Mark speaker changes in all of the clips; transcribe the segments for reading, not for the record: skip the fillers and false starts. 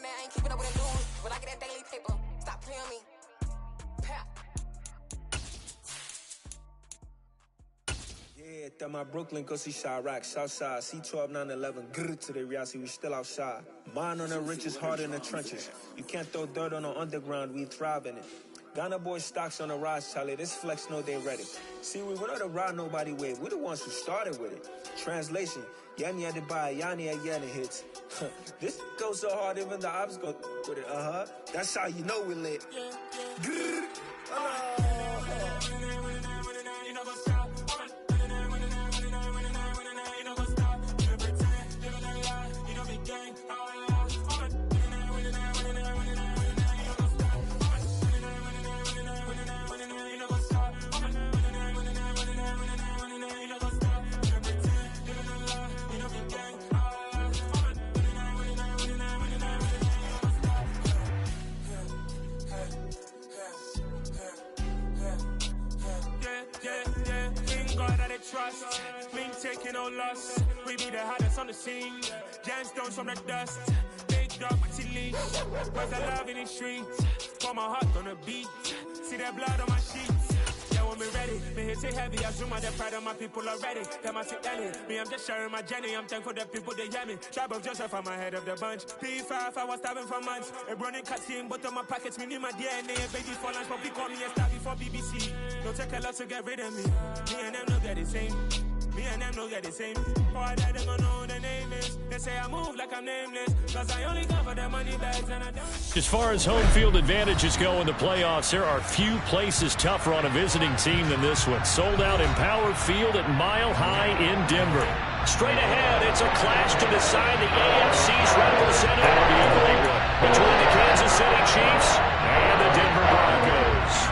Speaker 1: that I ain't keeping up with the news. When I get that daily paper, stop playing me.
Speaker 2: Yeah, that my Brooklyn, go see Chirac, Southside, C12, 911, grr to the reality, we still outside. Mine on the riches, hard in the trenches. You can't throw dirt on the underground, we thrive in it. Ghana boys stocks on the rise, Charlie, this flex know they ready. See, we not to ride nobody wave, we the ones who started with it. Translation, Yanni had to buy, Yanni had Yanni hits. This goes so hard, even the ops go with it, That's how you know we lit. Grr.
Speaker 3: Trust, we ain't taking no loss. We be the hottest on the scene. Gemstones from the dust. Big dog, Maxi Leash. Cause I love in the streets. Pour my heart on the beat. See that blood on my sheets. Yeah, when we ready, me hit it heavy. I zoom out the pride of my people already. Them I see Ellie. Me, I'm just sharing my journey. I'm thankful the people they hear me. Tribe of Joseph, I'm ahead of the bunch. P5, I was starving for months. A running cutscene, but on my pockets, me need my DNA. Baby for lunch, but we call me a star before BBC. Don't take a lot to get rid of me. Me and them know they're the same. Me and them know they're the same. All that them gonna know who the name is. They say I move like I'm nameless. Cause I only cover the money bags and I don't.
Speaker 4: As far as home field advantages go in the playoffs, there are few places tougher on a visiting team than this one. Sold out in Power Field at Mile High in Denver. Straight ahead, it's a clash to decide the AFC's representative. That'll be a great one between the Kansas City Chiefs and the Denver Broncos.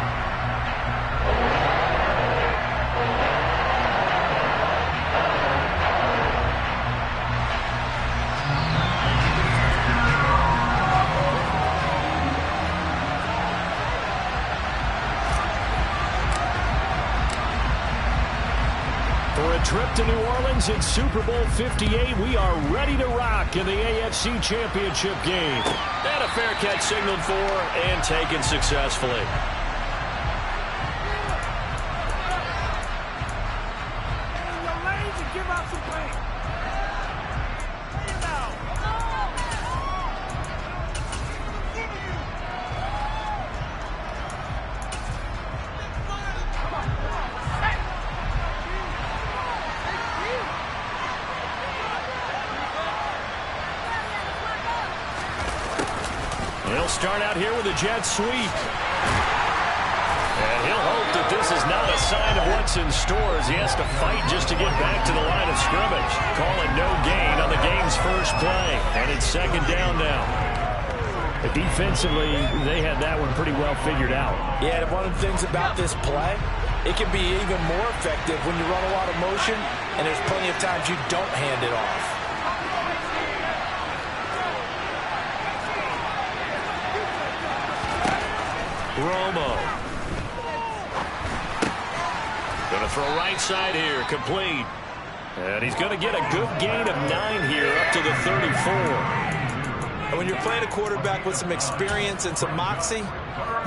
Speaker 4: For a trip to New Orleans in Super Bowl 58, we are ready to rock in the AFC Championship game. And a fair catch signaled for and taken successfully.
Speaker 3: In your lanes and give out some pain.
Speaker 4: He'll start out here with a jet sweep. And he'll hope that this is not a sign of what's in store as he has to fight just to get back to the line of scrimmage. Calling no gain on the game's first play. And it's second down now.
Speaker 5: But defensively, they had that one pretty well figured out.
Speaker 6: Yeah, and one of the things about this play, it can be even more effective when you run a lot of motion and there's plenty of times you don't hand it off.
Speaker 4: Romo. Going to throw right side here, complete. And he's going to get a good gain of 9 here up to the 34.
Speaker 6: And when you're playing a quarterback with some experience and some moxie,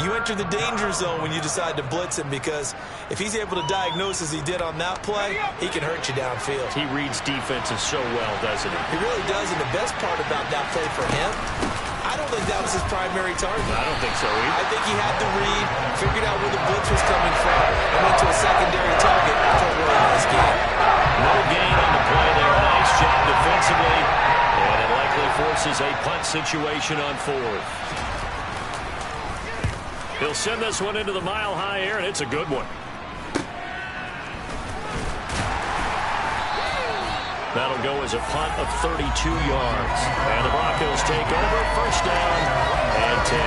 Speaker 6: you enter the danger zone when you decide to blitz him, because if he's able to diagnose as he did on that play, he can hurt you downfield.
Speaker 4: He reads defenses so well, doesn't he?
Speaker 6: He really does, and the best part about that play for him, I don't think that was his primary target.
Speaker 4: I don't think so either.
Speaker 6: I think he had the read, figured out where the blitz was coming from, and went to a secondary target for a really nice game.
Speaker 4: No gain on the play there. Nice job defensively. And it likely forces a punt situation on fourth. He'll send this one into the mile-high air, and it's a good one. That'll go as a punt of 32 yards. And the Broncos take over, first down and 10.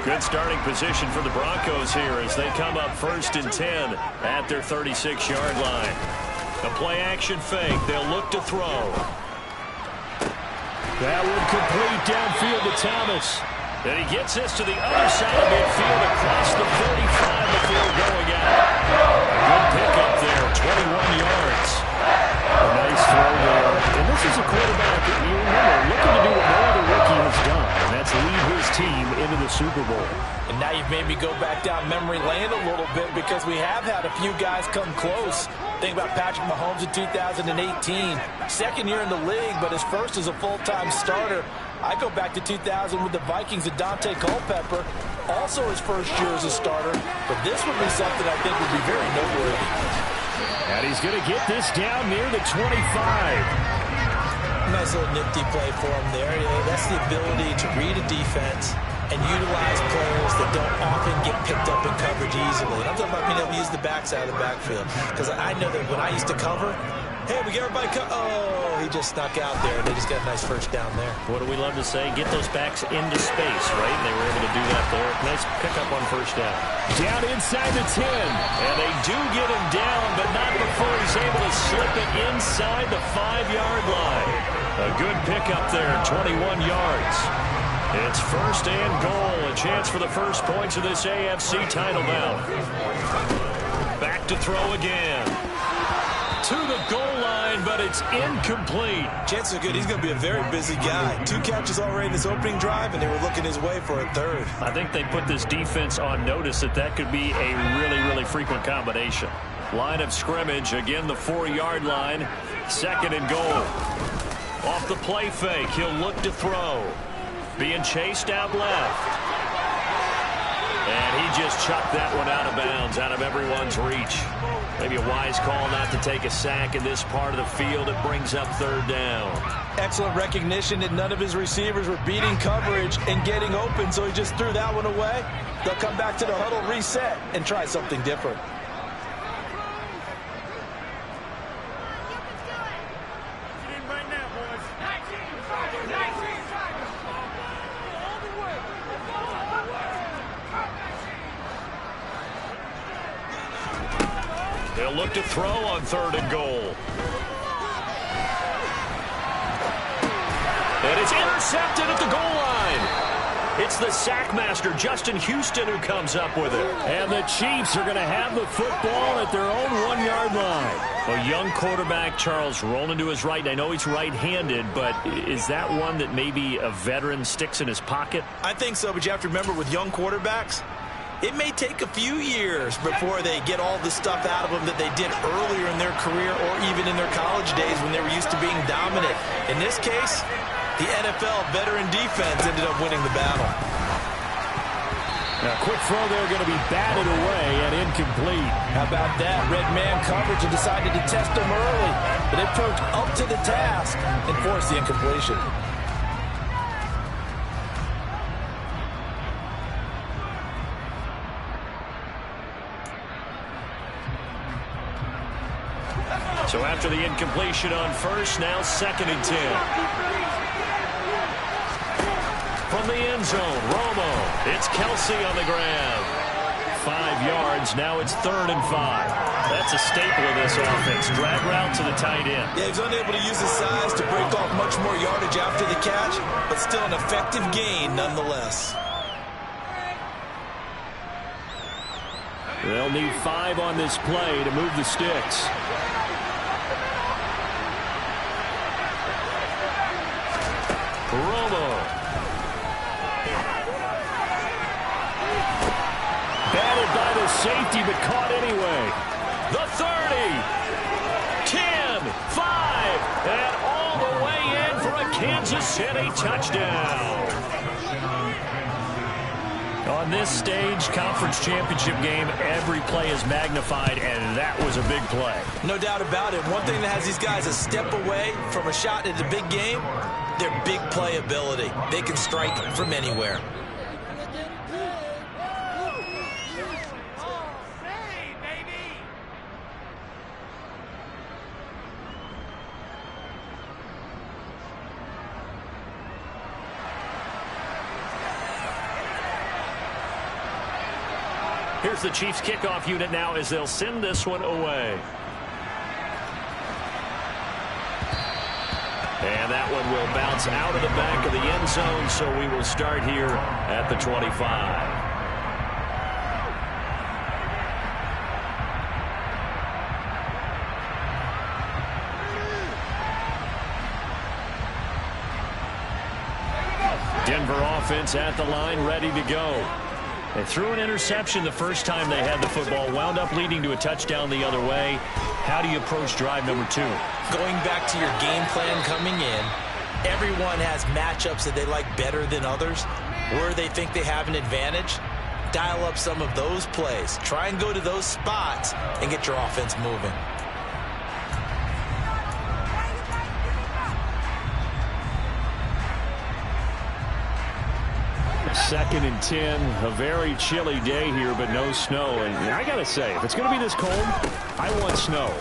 Speaker 4: Good starting position for the Broncos here as they come up first and 10 at their 36-yard line. play action fake. They'll look to throw. That would complete downfield to Thomas. And he gets this to the other side of midfield across the 45 before going out. Good pickup there, 21 yards. A nice throw there. And this is a quarterback that you remember looking to do what no other rookie has done, and that's lead his team into the Super Bowl.
Speaker 6: And now you've made me go back down memory lane a little bit because we have had a few guys come close. Think about Patrick Mahomes in 2018. Second year in the league, but his first as a full-time starter. I go back to 2000 with the Vikings and Dante Culpepper. Also his first year as a starter. But this would be something I think would be very noteworthy.
Speaker 4: And he's going to get this down near the 25.
Speaker 6: Nice little nifty play for him there. That's the ability to read a defense and utilize players that don't often get picked up in coverage easily. And I'm talking about being able to use the backside of the backfield. Because I know that when I used to cover, hey, we get everybody oh, he just snuck out there, and they just got a nice first down there.
Speaker 4: What do we love to say? Get those backs into space, right? And they were able to do that there. Nice pickup on first down. Down inside the 10. And they do get him down, but not before he's able to slip it inside the 5-yard line. A good pickup there, 21 yards. It's first and goal. A chance for the first points of this AFC title bout. Back to throw again. To the goal line, but it's incomplete.
Speaker 6: Chances are good. He's going to be a very busy guy. 2 catches already in this opening drive, and they were looking his way for a third.
Speaker 4: I think they put this defense on notice that could be a really, really frequent combination. Line of scrimmage, again the 4-yard line. Second and goal. Off the play fake, he'll look to throw. Being chased out left. And he just chucked that one out of bounds, out of everyone's reach. Maybe a wise call not to take a sack in this part of the field. It brings up third down.
Speaker 6: Excellent recognition that none of his receivers were beating coverage and getting open, so he just threw that one away. They'll come back to the huddle, reset, and try something different.
Speaker 4: They'll look to throw on third and goal. And it's intercepted at the goal line. It's the sack master, Justin Houston, who comes up with it. And the Chiefs are going to have the football at their own 1-yard line. A young quarterback, Charles, rolling to his right. I know he's right-handed, but is that one that maybe a veteran sticks in his pocket?
Speaker 6: I think so, but you have to remember with young quarterbacks, it may take a few years before they get all the stuff out of them that they did earlier in their career or even in their college days when they were used to being dominant. In this case, the NFL veteran defense ended up winning the battle.
Speaker 4: Now, quick throw there, going to be batted away and incomplete.
Speaker 6: How about that? Red man coverage and decided to test him early, but it proved up to the task and forced the incompletion.
Speaker 4: So after the incompletion on first, now second and 10. From the end zone, Romo. It's Kelsey on the grab. 5 yards, now it's third and 5. That's a staple of this offense. Drag route to the tight end.
Speaker 6: Yeah, he's unable to use his size to break off much more yardage after the catch, but still an effective gain nonetheless.
Speaker 4: They'll need 5 on this play to move the sticks. Romo. Batted by the safety, but caught anyway. The 30. 10. 5. And all the way in for a Kansas City touchdown. On this stage, conference championship game, every play is magnified, and that was a big play.
Speaker 6: No doubt about it. One thing that has these guys a step away from a shot at the big game, their big play ability. They can strike from anywhere.
Speaker 4: Here's the Chiefs kickoff unit now as they'll send this one away. And that one will bounce out of the back of the end zone, so we will start here at the 25. Denver offense at the line, ready to go. They threw an interception the first time they had the football, wound up leading to a touchdown the other way. How do you approach drive number 2?
Speaker 6: Going back to your game plan coming in, everyone has matchups that they like better than others. Where they think they have an advantage, dial up some of those plays. Try and go to those spots and get your offense moving.
Speaker 5: Second and 10, a very chilly day here, but no snow. And I got to say, if it's going to be this cold, I want snow.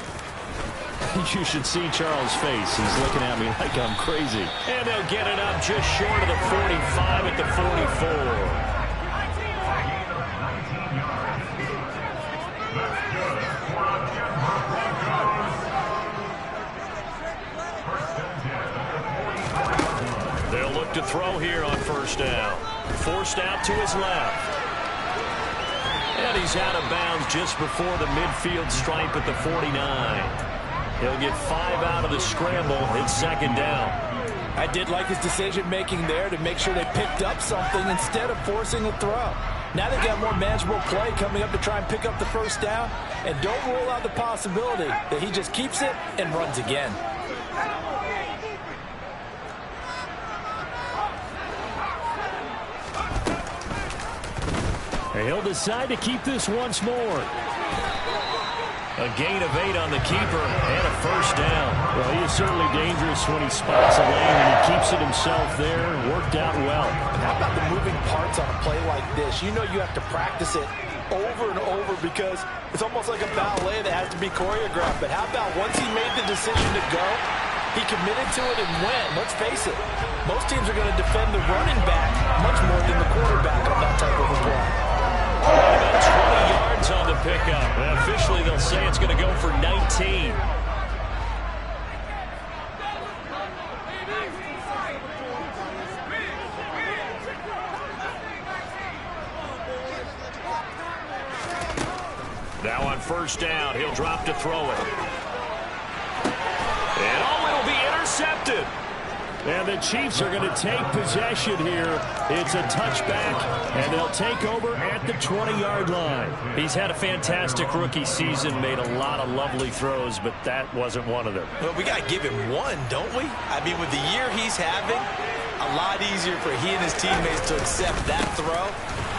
Speaker 5: You should see Charles' face. He's looking at me like I'm crazy.
Speaker 4: And they'll get it up just short of the 45 at the 44. They'll look to throw here on first down. Forced out to his left. And he's out of bounds just before the midfield stripe at the 49. He'll get 5 out of the scramble. It's second down.
Speaker 6: I did like his decision-making there to make sure they picked up something instead of forcing a throw. Now they've got more manageable play coming up to try and pick up the first down. And don't rule out the possibility that he just keeps it and runs again.
Speaker 5: He'll decide to keep this once more.
Speaker 4: A gain of 8 on the keeper and a first down.
Speaker 5: Well, he is certainly dangerous when he spots a lane and he keeps it himself there. Worked out well.
Speaker 6: And how about the moving parts on a play like this? You know you have to practice it over and over because it's almost like a ballet that has to be choreographed. But how about once he made the decision to go, he committed to it and went. Let's face it, most teams are going to defend the running back much more than the quarterback on that type of a play.
Speaker 4: About 20 yards on the pickup. And officially, they'll say it's going to go for 19. Now on first down, he'll drop to throw it. And it'll be intercepted.
Speaker 5: And the Chiefs are going to take possession here. It's a touchback, and they'll take over at the 20-yard line.
Speaker 4: He's had a fantastic rookie season, made a lot of lovely throws, but that wasn't one of them.
Speaker 6: Well, we got to give him one, don't we? I mean, with the year he's having, a lot easier for he and his teammates to accept that throw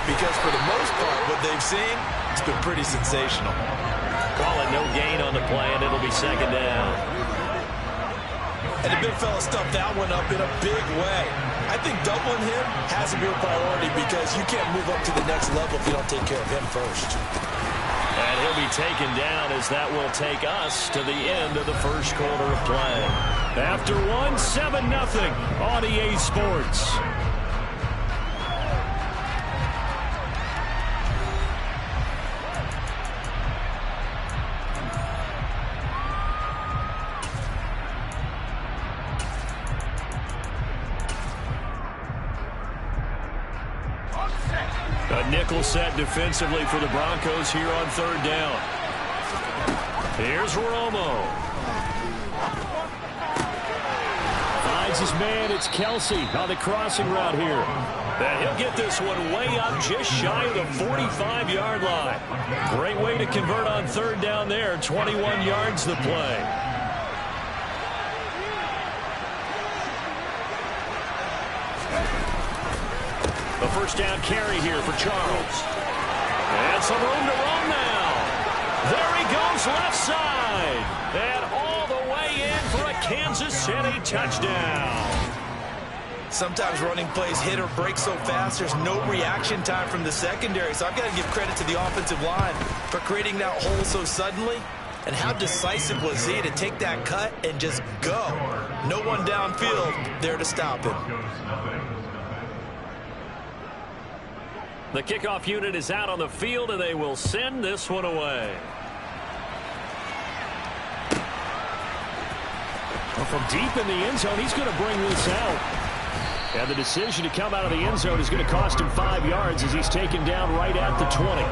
Speaker 6: because for the most part, what they've seen, it's been pretty sensational.
Speaker 4: Call it no gain on the play, and it'll be second down.
Speaker 6: And the big fella stuffed that one up in a big way. I think doubling him has to be a priority because you can't move up to the next level if you don't take care of him first.
Speaker 4: And he'll be taken down as that will take us to the end of the first quarter of play.
Speaker 5: After one, 7-0 on EA Sports.
Speaker 4: A nickel set defensively for the Broncos here on third down. Here's Romo.
Speaker 5: Finds his man. It's Kelsey on the crossing route here.
Speaker 4: And he'll get this one way up just shy of the 45-yard line. Great way to convert on third down there. 21 yards the play. The first down carry here for Charles. And some room to run now. There he goes left side. And all the way in for a Kansas City touchdown.
Speaker 6: Sometimes running plays hit or break so fast, there's no reaction time from the secondary. So I've got to give credit to the offensive line for creating that hole so suddenly. And how decisive was he to take that cut and just go? No one downfield there to stop him.
Speaker 4: The kickoff unit is out on the field, and they will send this one away. Well, from deep in the end zone, he's going to bring this out. And the decision to come out of the end zone is going to cost him 5 yards as he's taken down right at the 20.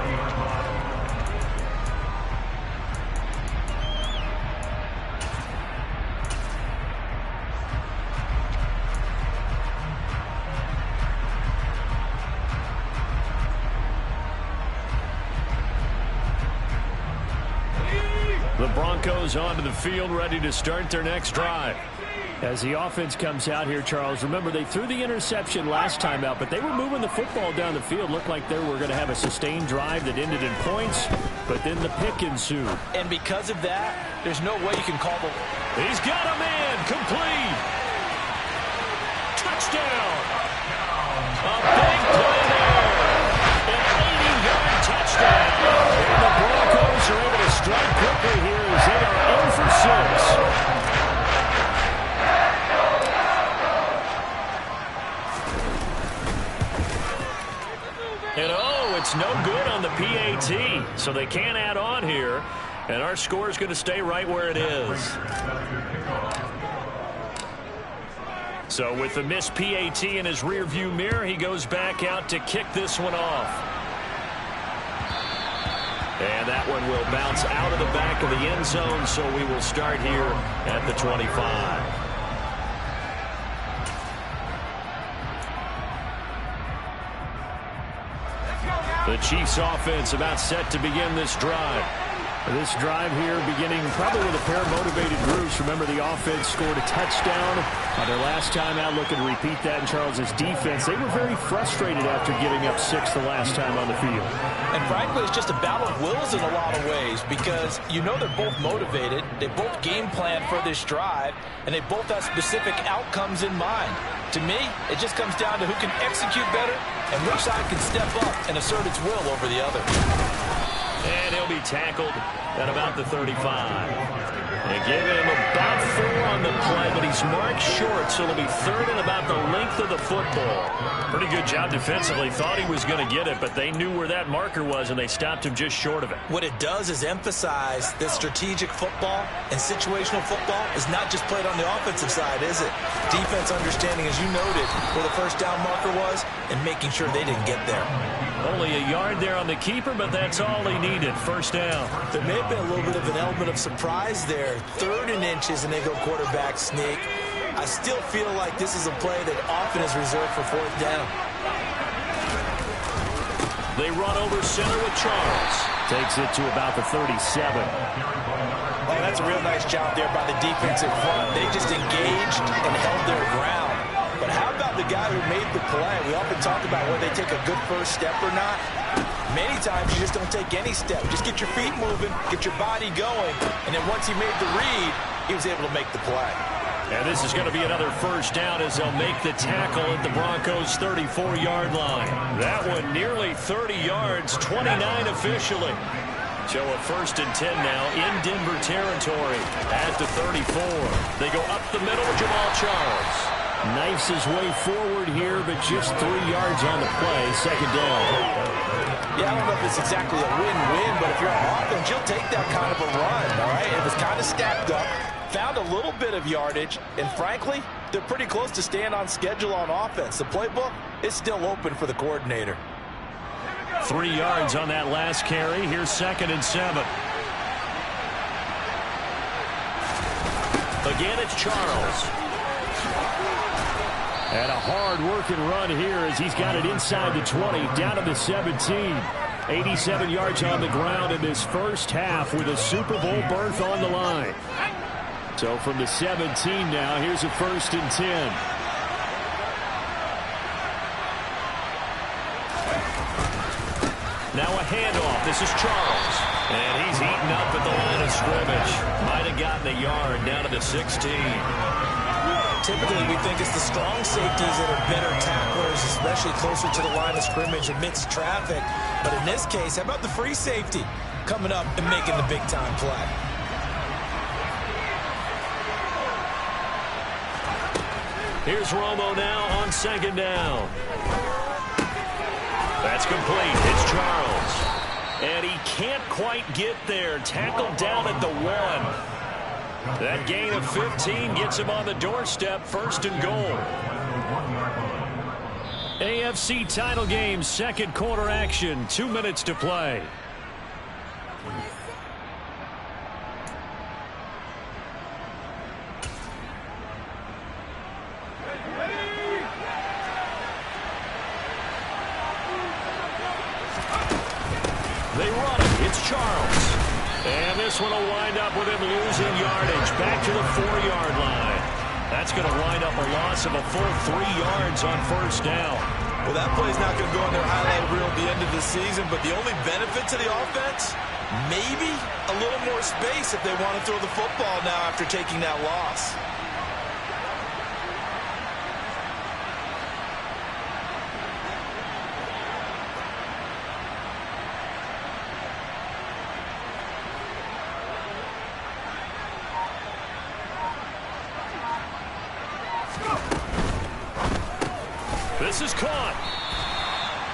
Speaker 4: The Broncos onto the field, ready to start their next drive. As the offense comes out here, Charles, remember they threw the interception last time out, but they were moving the football down the field. Looked like they were going to have a sustained drive that ended in points, but then the pick ensued.
Speaker 6: And because of that, there's no way you can call the...
Speaker 4: He's got a man, complete. Touchdown. A big play there. An 80-yard touchdown. And the Broncos are able to strike quickly here as they are in for 6. And it's no good on the PAT, so they can't add on here, and our score is going to stay right where it is. So with the missed PAT in his rearview mirror, he goes back out to kick this one off. And that one will bounce out of the back of the end zone, so we will start here at the 25. The Chiefs offense about set to begin this drive. This drive here beginning probably with a pair of motivated groups. Remember, the offense scored a touchdown on their last time out. Looking to repeat that in Charles's defense. They were very frustrated after giving up 6 the last time on the field.
Speaker 6: And frankly, it's just a battle of wills in a lot of ways because you know they're both motivated. They both game plan for this drive, and they both have specific outcomes in mind. To me, it just comes down to who can execute better and which side can step up and assert its will over the other.
Speaker 4: And he'll be tackled at about the 35. They gave him about 4 on the play, but he's marked short, so it'll be 3rd and about the length of the football. Pretty good job defensively. Thought he was going to get it, but they knew where that marker was, and they stopped him just short of it.
Speaker 6: What it does is emphasize that strategic football and situational football is not just played on the offensive side, is it? Defense understanding, as you noted, where the first down marker was and making sure they didn't get there.
Speaker 4: Only a yard there on the keeper, but that's all he needed. First down.
Speaker 6: There may have been a little bit of an element of surprise there. 3rd and inches, and they go quarterback sneak. I still feel like this is a play that often is reserved for 4th down.
Speaker 4: They run over center with Charles. Takes it to about the 37.
Speaker 6: Oh, that's a real nice job there by the defensive front. They just engaged and held their ground. But how about the guy who made the play? We often talk about whether they take a good first step or not. Many times you just don't take any step. Just get your feet moving, get your body going, and then once he made the read, he was able to make the play.
Speaker 4: And this is going to be another first down as they'll make the tackle at the Broncos' 34-yard line. That one nearly 30 yards, 29 officially. So a 1st and 10 now in Denver territory at the 34. They go up the middle with Jamal Charles. Knifes his way forward here, but just 3 yards on the play. 2nd down.
Speaker 6: Yeah, I don't know if it's exactly a win-win, but if you're on offense, you'll take that kind of a run, all right? It was kind of stacked up, found a little bit of yardage, and frankly, they're pretty close to staying on schedule on offense. The playbook is still open for the coordinator.
Speaker 4: 3 yards on that last carry. Here's 2nd and 7. Again, it's Charles. And a hard-working run here as he's got it inside the 20, down to the 17. 87 yards on the ground in this first half with a Super Bowl berth on the line. So from the 17 now, here's a 1st and 10. Now a handoff. This is Charles. And he's eaten up at the line of scrimmage. Might have gotten a yard down to the 16.
Speaker 6: Typically, we think it's the strong safeties that are better tacklers, especially closer to the line of scrimmage amidst traffic. But in this case, how about the free safety coming up and making the big-time play?
Speaker 4: Here's Romo now on 2nd down. That's complete. It's Charles. And he can't quite get there. Tackled down at the 1. That gain of 15 gets him on the doorstep, 1st and goal. AFC title game, second quarter action, 2 minutes to play. They run it. It's Charles. And this one will wind up with him losing yardage back to the 4-yard line. That's going to wind up a loss of a full 3 yards on 1st down.
Speaker 6: Well, that play's not going to go on their highlight reel at the end of the season, but the only benefit to the offense, maybe a little more space if they want to throw the football now after taking that loss.
Speaker 4: This is caught.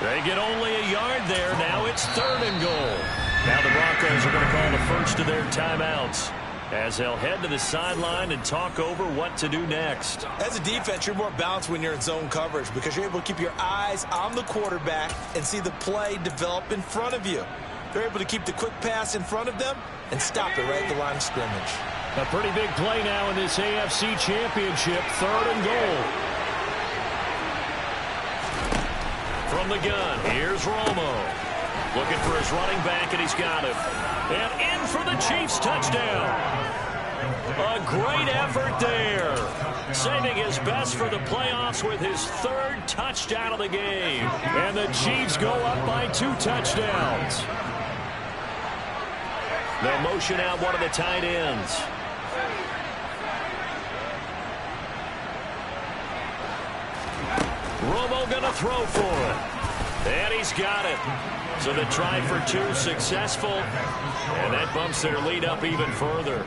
Speaker 4: They get only a yard there. Now it's 3rd and goal. Now the Broncos are going to call the first of their timeouts as they'll head to the sideline and talk over what to do next.
Speaker 6: As a defense, you're more balanced when you're in zone coverage because you're able to keep your eyes on the quarterback and see the play develop in front of you. They're able to keep the quick pass in front of them and stop it right at the line of scrimmage.
Speaker 4: A pretty big play now in this AFC Championship, 3rd and goal. From the gun, here's Romo. Looking for his running back, and he's got him. And in for the Chiefs touchdown. A great effort there. Saving his best for the playoffs with his 3rd touchdown of the game. And the Chiefs go up by 2 touchdowns. They'll motion out one of the tight ends. Romo going to throw for it. And he's got it. So the try for 2 successful. And that bumps their lead up even further.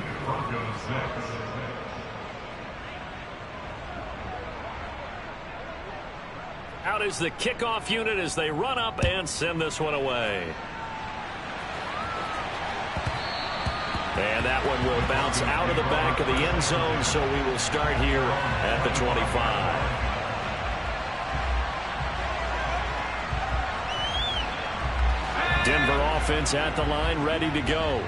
Speaker 4: Out is the kickoff unit as they run up and send this one away. And that one will bounce out of the back of the end zone, so we will start here at the 25. Denver offense at the line, ready to go.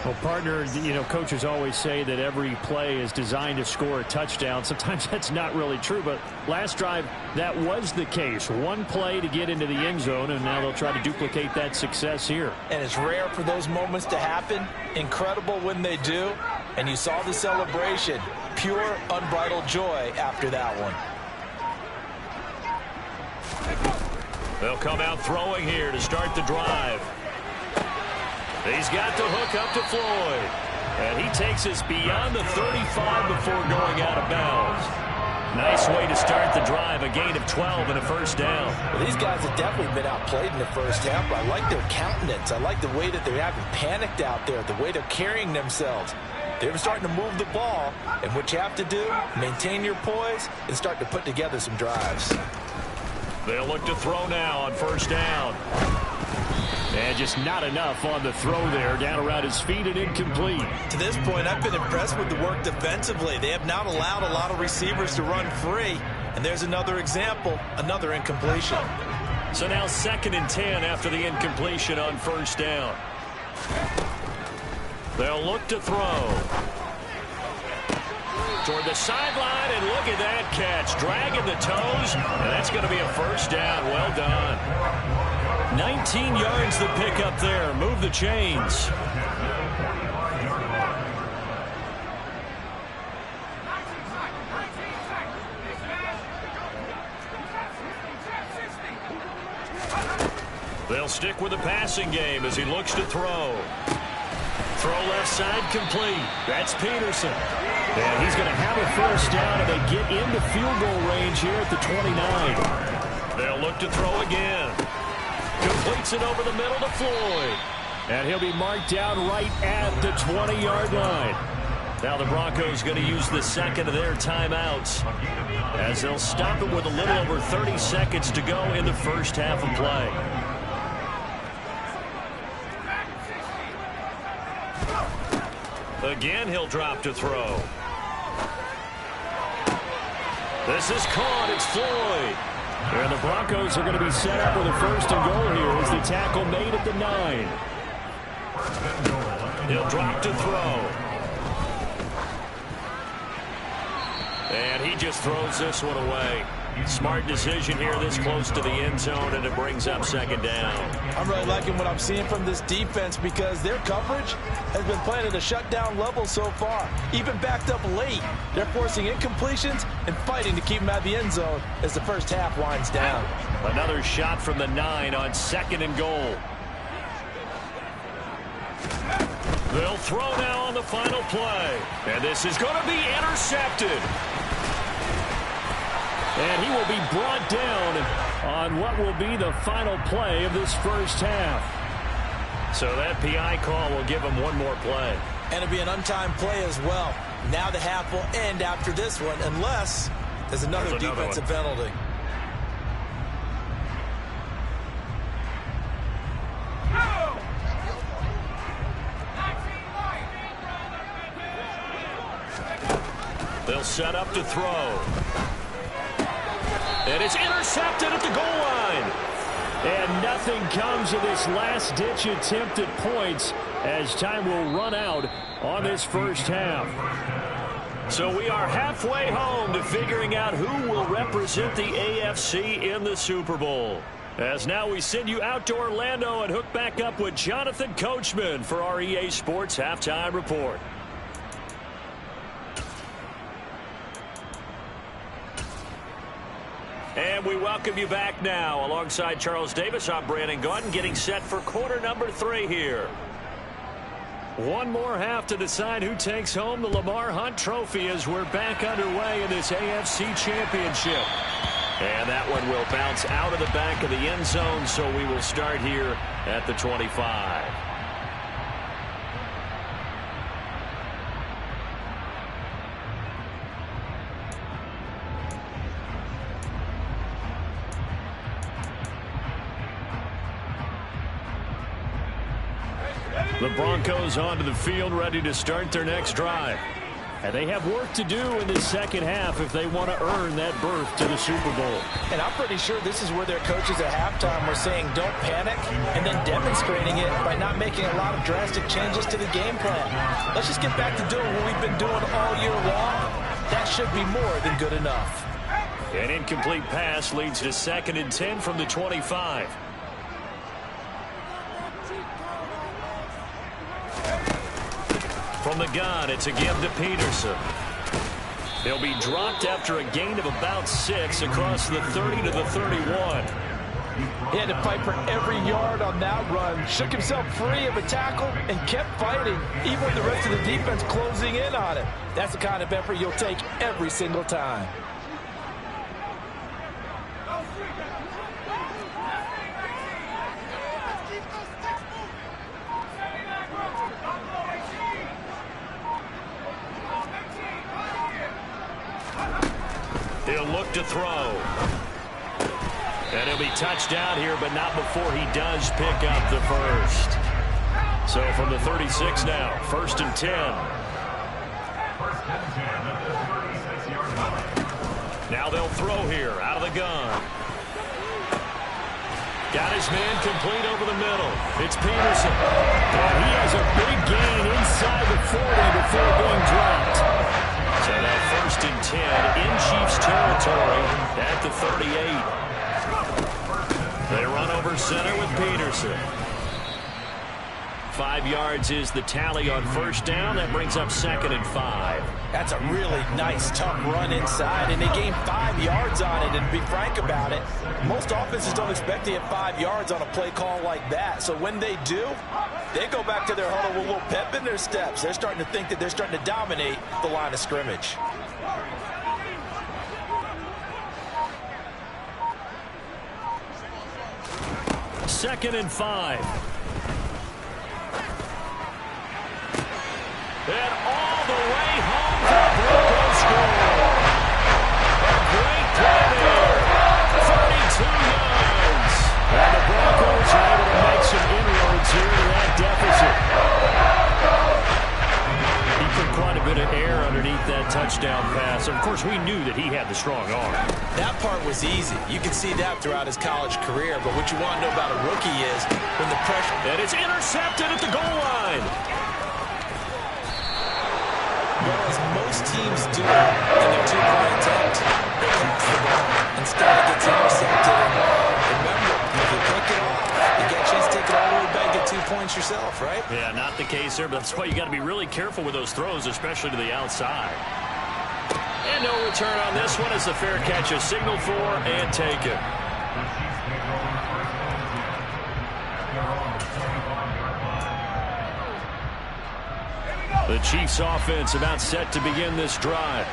Speaker 5: Well, partner, you know, coaches always say that every play is designed to score a touchdown. Sometimes that's not really true, but last drive, that was the case. One play to get into the end zone, and now they'll try to duplicate that success here.
Speaker 6: And it's rare for those moments to happen. Incredible when they do. And you saw the celebration. Pure, unbridled joy after that one.
Speaker 4: They'll come out throwing here to start the drive. He's got the hook up to Floyd. And he takes us beyond the 35 before going out of bounds. Nice way to start the drive. A gain of 12 and a 1st down.
Speaker 6: Well, these guys have definitely been outplayed in the first half, but I like their countenance. I like the way that they're having panicked out there, the way they're carrying themselves. They're starting to move the ball, and what you have to do, maintain your poise and start to put together some drives.
Speaker 4: They'll look to throw now on 1st down. And just not enough on the throw there. Down around his feet and incomplete.
Speaker 6: To this point, I've been impressed with the work defensively. They have not allowed a lot of receivers to run free. And there's another example, another incompletion.
Speaker 4: So now 2nd and 10 after the incompletion on 1st down. They'll look to throw. Toward the sideline, and look at that catch. Dragging the toes, and that's going to be a 1st down. Well done. 19 yards to pick up there. Move the chains. They'll stick with the passing game as he looks to throw. Throw left side complete. That's Peterson. And he's going to have a 1st down, and they get into field goal range here at the 29. They'll look to throw again. Completes it over the middle to Floyd. And he'll be marked down right at the 20-yard line. Now the Broncos going to use the 2nd of their timeouts as they'll stop it with a little over 30 seconds to go in the first half of play. Again, he'll drop to throw. This is caught. It's Floyd. And the Broncos are going to be set up with a 1st and goal here as the tackle made at the 9. He'll drop to throw. And he just throws this one away. Smart decision here this close to the end zone, and it brings up 2nd down.
Speaker 6: I'm really liking what I'm seeing from this defense because their coverage has been playing at a shutdown level so far. Even backed up late, they're forcing incompletions and fighting to keep them out of the end zone as the first half winds down.
Speaker 4: Another shot from the 9 on 2nd and goal. They'll throw now on the final play. And this is going to be intercepted. And he will be brought down on what will be the final play of this first half. So that PI call will give him one more play.
Speaker 6: And it'll be an untimed play as well. Now the half will end after this one unless there's another defensive penalty.
Speaker 4: They'll set up to throw. And it's intercepted at the goal line. And nothing comes of this last-ditch attempt at points as time will run out on this first half. So we are halfway home to figuring out who will represent the AFC in the Super Bowl. As now we send you out to Orlando and hook back up with Jonathan Coachman for our EA Sports Halftime Report. And we welcome you back now. Alongside Charles Davis, I'm Brandon Gaudin, getting set for quarter number 3 here. One more half to decide who takes home the Lamar Hunt Trophy as we're back underway in this AFC Championship. And that one will bounce out of the back of the end zone, so we will start here at the 25. The Broncos onto the field, ready to start their next drive. And they have work to do in the second half if they want to earn that berth to the Super Bowl.
Speaker 6: And I'm pretty sure this is where their coaches at halftime were saying don't panic and then demonstrating it by not making a lot of drastic changes to the game plan. Let's just get back to doing what we've been doing all year long. That should be more than good enough.
Speaker 4: An incomplete pass leads to 2nd and 10 from the 25. From the gun, it's a give to Peterson. He'll be dropped after a gain of about 6 across the 30 to the 31.
Speaker 6: He had to fight for every yard on that run, shook himself free of a tackle, and kept fighting, even with the rest of the defense closing in on him. That's the kind of effort you'll take every single time.
Speaker 4: He'll look to throw. And he'll be touched down here, but not before he does pick up the first. So from the 36 now, 1st and 10. Now they'll throw here out of the gun. Got his man complete over the middle. It's Peterson. And he has a big gain inside the 40 before being dropped. So that 1st and 10 in Chiefs territory at the 38. They run over center with Peterson. 5 yards is the tally on 1st down. That brings up 2nd and 5.
Speaker 6: That's a really nice, tough run inside, and they gained 5 yards on it. And to be frank about it, most offenses don't expect to get 5 yards on a play call like that. So when they do, they go back to their huddle with a little pep in their steps. They're starting to think that they're starting to dominate the line of scrimmage.
Speaker 4: Second and 5. And all the way home for the Broncos score. A great play there. 32 yards. And the Broncos are able to make some inroads here to that deficit. touchdown pass. Of course, we knew that he had the strong arm.
Speaker 6: That part was easy. You can see that throughout his college career. But what you want to know about a rookie is when the pressure...
Speaker 4: And it's intercepted at the goal line.
Speaker 6: Well, as most teams do in their two-point attempt, they pass the ball. Instead, it gets intercepted. And remember, if you pick it off, you get a chance to take it all the way back, get 2 points yourself, right?
Speaker 4: Yeah, not the case there, but that's why you got to be really careful with those throws, especially to the outside. And no return on this one as the fair catch is signaled for and taken. The Chiefs offense about set to begin this drive.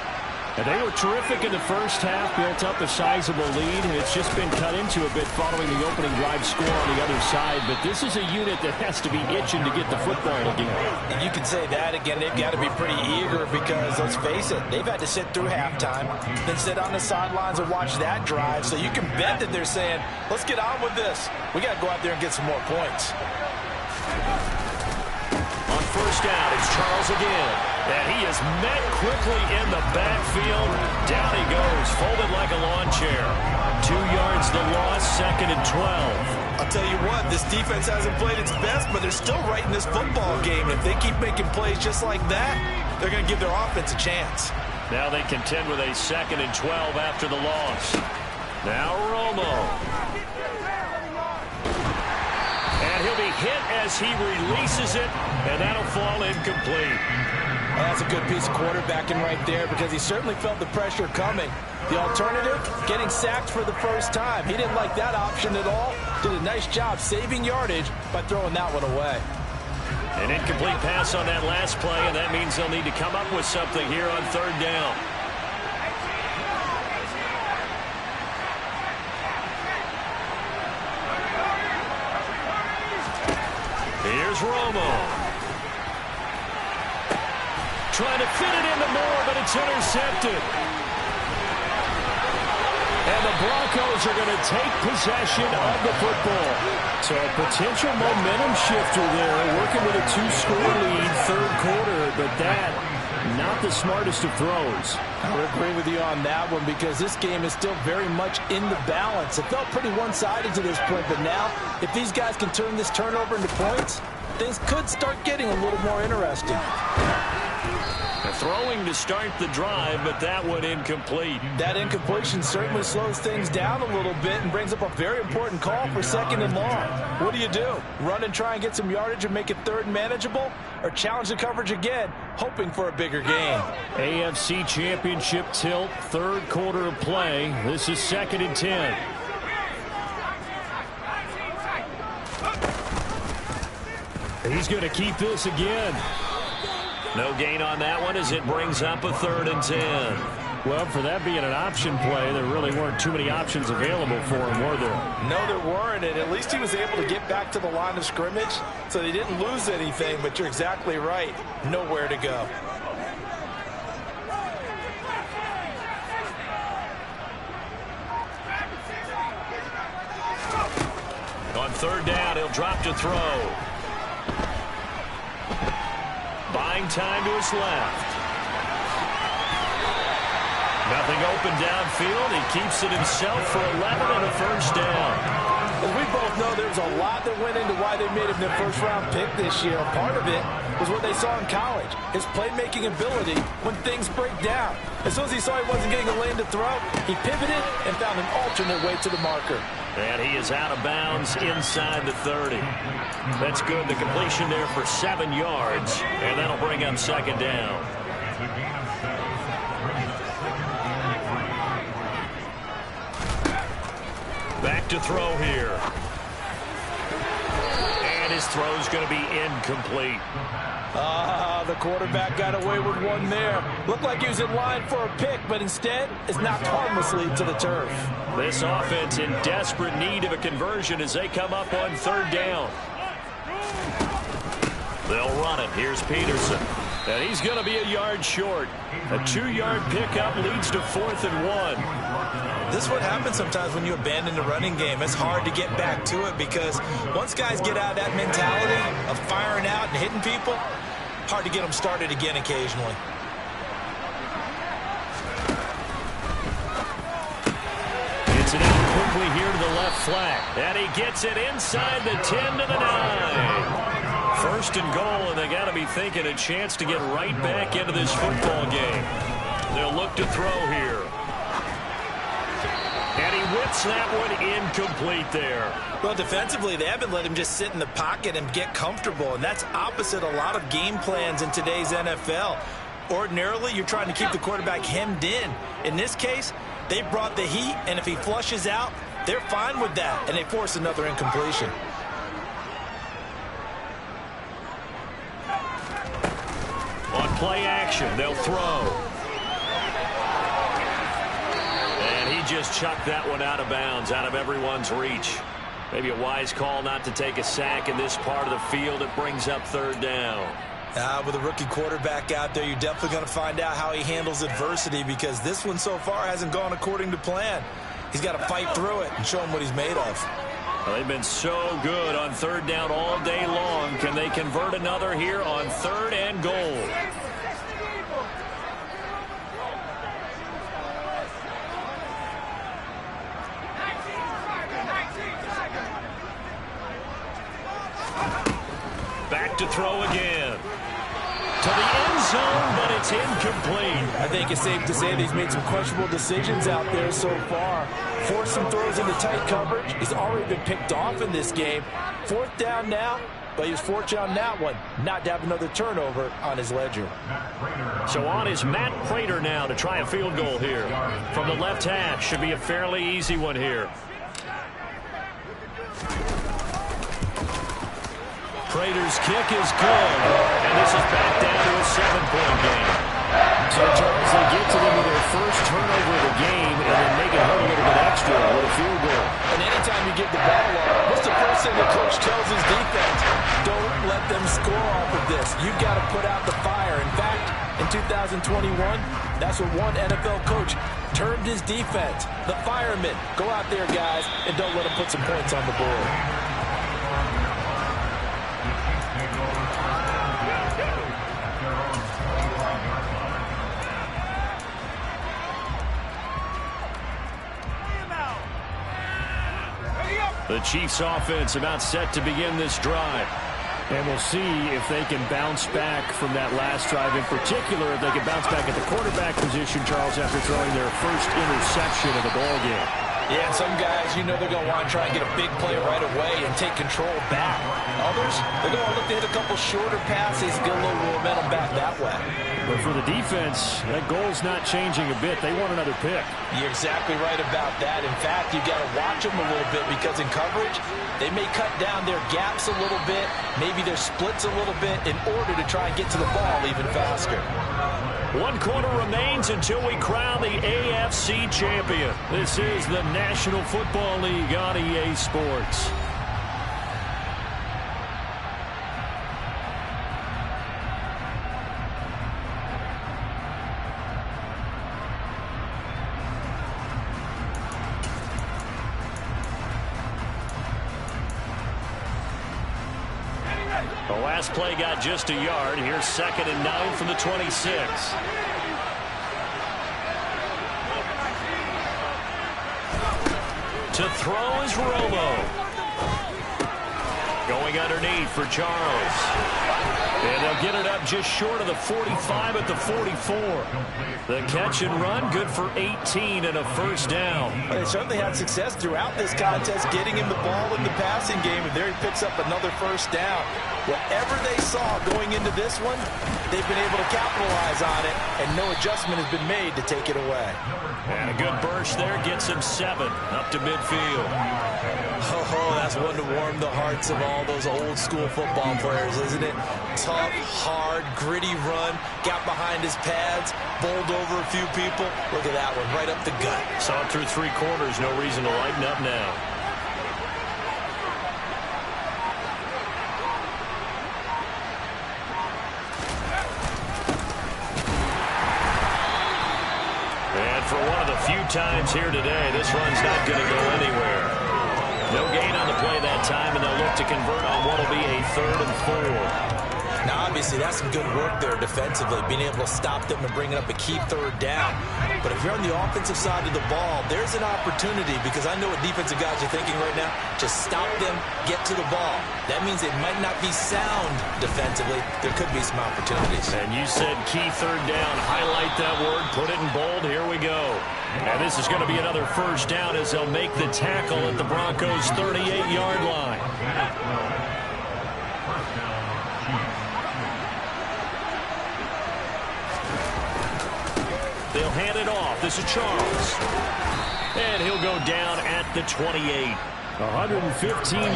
Speaker 4: And they were terrific in the first half, built up a sizable lead. It's just been cut into a bit following the opening drive score on the other side. But this is a unit that has to be itching to get the football again.
Speaker 6: And you can say that again. They've got to be pretty eager because, let's face it, they've had to sit through halftime, then sit on the sidelines and watch that drive. So you can bet that they're saying, let's get on with this. We got to go out there and get some more points.
Speaker 4: On first down, it's Charles again. And he is met quickly in the backfield. Down he goes, folded like a lawn chair. 2 yards the loss, 2nd and 12.
Speaker 6: I'll tell you what, this defense hasn't played its best, but they're still right in this football game. If they keep making plays just like that, they're going to give their offense a chance.
Speaker 4: Now they contend with a 2nd and 12 after the loss. Now Romo. And he'll be hit as he releases it, and that'll fall incomplete.
Speaker 6: Well, that's a good piece of quarterbacking right there because he certainly felt the pressure coming. The alternative, getting sacked for the first time. He didn't like that option at all. Did a nice job saving yardage by throwing that one away.
Speaker 4: An incomplete pass on that last play, and that means they'll need to come up with something here on 3rd down. Here's Romo. Trying to fit it into Moore, but it's intercepted. And the Broncos are going to take possession of the football. So a potential momentum shifter there, working with a 2-score lead, 3rd quarter, but that, not the smartest of throws.
Speaker 6: I would agree with you on that one because this game is still very much in the balance. It felt pretty one-sided to this point, but now, if these guys can turn this turnover into points, things could start getting a little more interesting.
Speaker 4: Throwing to start the drive, but that one incomplete.
Speaker 6: That incompletion certainly slows things down a little bit and brings up a very important call for 2nd and long. What do? Run and try and get some yardage and make it 3rd and manageable? Or challenge the coverage again, hoping for a bigger gain?
Speaker 4: AFC Championship tilt, 3rd quarter of play. This is 2nd and 10. He's going to keep this again. No gain on that one as it brings up a 3rd and 10. Well, for that being an option play, there really weren't too many options available for him, were there?
Speaker 6: No, there weren't, and at least he was able to get back to the line of scrimmage, so they didn't lose anything, but you're exactly right. Nowhere to go.
Speaker 4: On 3rd down, he'll drop to throw. Buying time to his left. Nothing open downfield. He keeps it himself for 11 and a 1st down.
Speaker 6: As we both know, there's a lot that went into why they made him their 1st-round pick this year. Part of it was what they saw in college, his playmaking ability when things break down. As soon as he saw he wasn't getting a lane to throw, he pivoted and found an alternate way to the marker.
Speaker 4: And he is out of bounds inside the 30. That's good. The completion there for 7 yards, and that'll bring up 2nd down. Back to throw here. And his throw's going to be incomplete.
Speaker 6: The quarterback got away with one there. Looked like he was in line for a pick, but instead is knocked harmlessly to the turf.
Speaker 4: This offense in desperate need of a conversion as they come up on 3rd down. They'll run it. Here's Peterson. And he's going to be a yard short. A 2-yard pickup leads to 4th and 1.
Speaker 6: This is what happens sometimes when you abandon the running game. It's hard to get back to it because once guys get out of that mentality of firing out and hitting people, hard to get them started again occasionally.
Speaker 4: quickly here to the left flat. And he gets it inside the 10 to the 9. First and goal, and they got to be thinking a chance to get right back into this football game. They'll look to throw here. And he whips that one incomplete there.
Speaker 6: Well, defensively, they haven't let him just sit in the pocket and get comfortable, and that's opposite a lot of game plans in today's NFL. Ordinarily, you're trying to keep the quarterback hemmed in. In this case, they brought the heat, and if he flushes out, they're fine with that, and they force another incompletion.
Speaker 4: On play action, they'll throw. And he just chucked that one out of bounds, out of everyone's reach. Maybe a wise call not to take a sack in this part of the field. It brings up third down.
Speaker 6: With a rookie quarterback out there, you're definitely going to find out how he handles adversity, because this one so far hasn't gone according to plan. He's got to fight through it and show him what he's made of.
Speaker 4: Well, they've been so good on third down all day long. Can they convert another here on 3rd and goal? Back to throw again. To the end zone, but it's incomplete.
Speaker 6: I think it's safe to say that he's made some questionable decisions out there so far. Forced some throws into tight coverage. He's already been picked off in this game. 4th down now, but he was fortunate on that one not to have another turnover on his ledger.
Speaker 4: So on is Matt Prater now to try a field goal here. From the left hash, should be a fairly easy one here. Prater's kick is good, and this is back down to a 7-point game.
Speaker 5: So, Charles, they get to them with their first turnover of the game and then make it hurt a little bit extra with a field goal.
Speaker 6: And anytime you give the ball up, what's the first thing the coach tells his defense? Don't let them score off of this. You've got to put out the fire. In fact, in 2021, that's what one NFL coach termed his defense. The firemen. Go out there, guys, and don't let them put some points on the board.
Speaker 4: The Chiefs offense about set to begin this drive.
Speaker 5: And we'll see if they can bounce back from that last drive. In particular, if they can bounce back at the quarterback position, Charles, after throwing their first interception of the ballgame.
Speaker 6: Yeah, and some guys, you know they're going to want to try and get a big play right away and take control back. Others, they're going to look to hit a couple shorter passes and get a little momentum back that way.
Speaker 5: But for the defense, that goal's not changing a bit. They want another pick.
Speaker 6: You're exactly right about that. In fact, you've got to watch them a little bit, because in coverage, they may cut down their gaps a little bit, maybe their splits a little bit, in order to try and get to the ball even faster.
Speaker 4: 1 quarter remains until we crown the AFC champion. This is the National Football League on EA Sports. The last play got just a yard. Here's 2nd and 9 from the 26. To throw is Romo. Going underneath for Charles. And they'll get it up just short of the 45 at the 44. The catch and run, good for 18 and a first down.
Speaker 6: They certainly had success throughout this contest, getting him the ball in the passing game, and there he picks up another first down. Whatever they saw going into this one, they've been able to capitalize on it, and no adjustment has been made to take it away.
Speaker 4: And a good burst there gets him 7 up to midfield.
Speaker 6: Oh, that's one to warm the hearts of all those old school football players, isn't it? Tough, hard, gritty run, got behind his pads, bowled over a few people. Look at that one, right up the gut.
Speaker 4: Saw it through 3 quarters, no reason to lighten up now. And for one of the few times here today, this run's not going to go anywhere. No gain on the play that time, and they'll look to convert on what will be a 3rd and 4.
Speaker 6: Now, obviously, that's some good work there defensively, being able to stop them and bringing up a key third down. But if you're on the offensive side of the ball, there's an opportunity, because I know what defensive guys are thinking right now. Just stop them, get to the ball. That means it might not be sound defensively. There could be some opportunities.
Speaker 4: And you said key third down. Highlight that word. Put it in bold. Here we go. And this is going to be another first down as they'll make the tackle at the Broncos' 38-yard line. They'll hand it off. This is Charles. And he'll go down at the 28. 115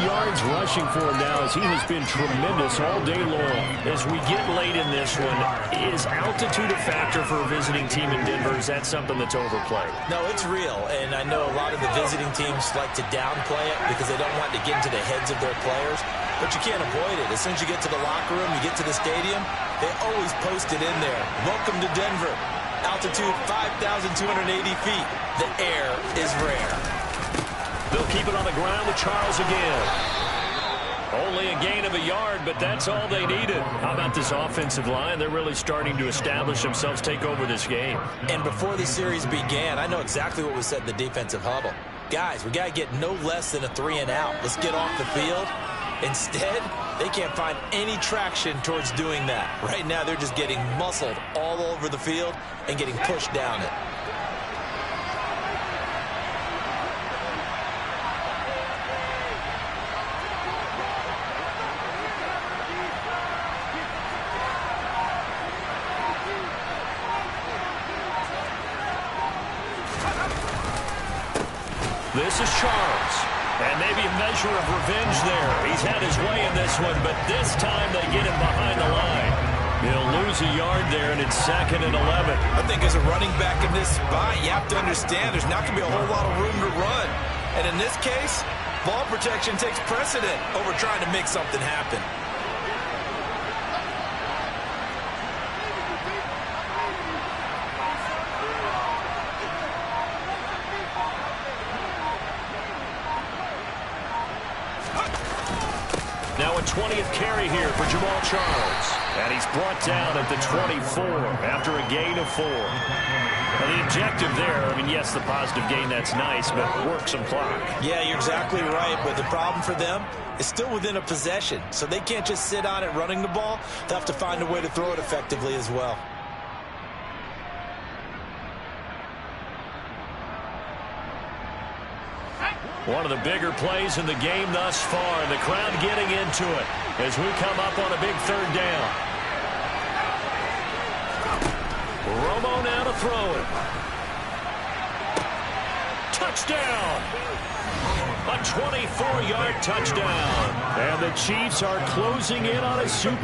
Speaker 4: yards rushing for him now as he has been tremendous all day long. As we get late in this one, is altitude a factor for a visiting team in Denver? Is that something that's overplayed?
Speaker 6: No, it's real, and I know a lot of the visiting teams like to downplay it because they don't want to get into the heads of their players, but you can't avoid it. As soon as you get to the locker room, you get to the stadium, they always post it in there. Welcome to Denver. Altitude 5,280 feet. The air is rare.
Speaker 4: They'll keep it on the ground with Charles again. Only a gain of a yard, but that's all they needed. How about this offensive line? They're really starting to establish themselves, take over this game.
Speaker 6: And before the series began, I know exactly what was said in the defensive huddle. Guys, we got to get no less than a 3-and-out. Let's get off the field. Instead, they can't find any traction towards doing that. Right now, they're just getting muscled all over the field and getting pushed down it.
Speaker 4: This is Charles. And maybe a measure of revenge there. He's had his way in this one, but this time they get him behind the line. He'll lose a yard there, and it's 2nd and 11.
Speaker 6: I think as a running back in this spot, you have to understand there's not going to be a whole lot of room to run. And in this case, ball protection takes precedent over trying to make something happen.
Speaker 4: Now a 20th carry here for Jamal Charles. And he's brought down at the 24 after a gain of 4. And the objective there, I mean, yes, the positive gain, that's nice, but work some clock.
Speaker 6: Yeah, you're exactly right. But the problem for them is still within a possession. So they can't just sit on it running the ball. They'll have to find a way to throw it effectively as well.
Speaker 4: One of the bigger plays in the game thus far. The crowd getting into it as we come up on a big 3rd down. Romo now to throw it. Touchdown! A 24-yard touchdown. And the Chiefs are closing in on a Super